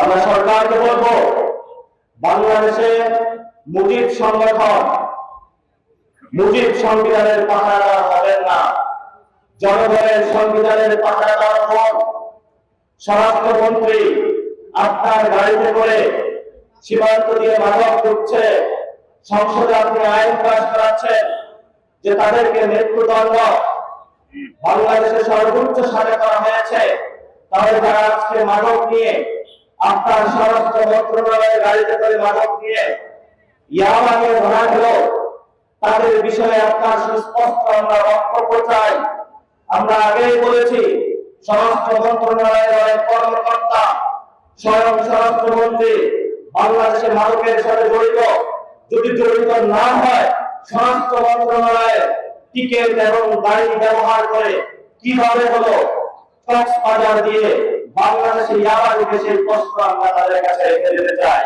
আমরা সরকারকে বলবো, বাংলাদেশে মুজিব সংগঠন, মুজিব সংবিধানের পাহারাদার হবেন না, জনগণের সংবিধানের পাহারাদার হন। স্বরাষ্ট্রমন্ত্রী আপনার গাড়িতে করে সীমান্ত দিয়ে মাদক ঢুকছে, সংসদে আপনি আইন পাস করাচ্ছেন যে তাদেরকে মৃত্যুদণ্ড বাংলাদেশে সর্বোচ্চ সাজা করা হয়েছে। তাহলে যারা আজকে মাদক নিয়ে আপনার স্বরাষ্ট্র মন্ত্রণালয়ের গাড়িতে করে মাদক নিয়ে ইয়াবা নিয়ে ধরা গেল, তাদের বিষয়ে আপনার সুস্পষ্ট আমরা বক্তব্য চাই। আমরা আগেই বলেছি, স্বরাষ্ট্র মন্ত্রণালয়ের অনেক কর্মকর্তা, স্বয়ং স্বরাষ্ট্রমন্ত্রী বাংলাদেশের মাদকের সাথে জড়িত। যদি জড়িত না হয়, স্বরাষ্ট্র মন্ত্রণালয়ের টিকেট এবং গাড়ি ব্যবহার করে কিভাবে হলো কক্সবাজার দিয়ে বাংলাদেশে ইয়াবা ঢুকে, সেই প্রশ্ন আমরা তাদের কাছে রেখে দিতে চাই।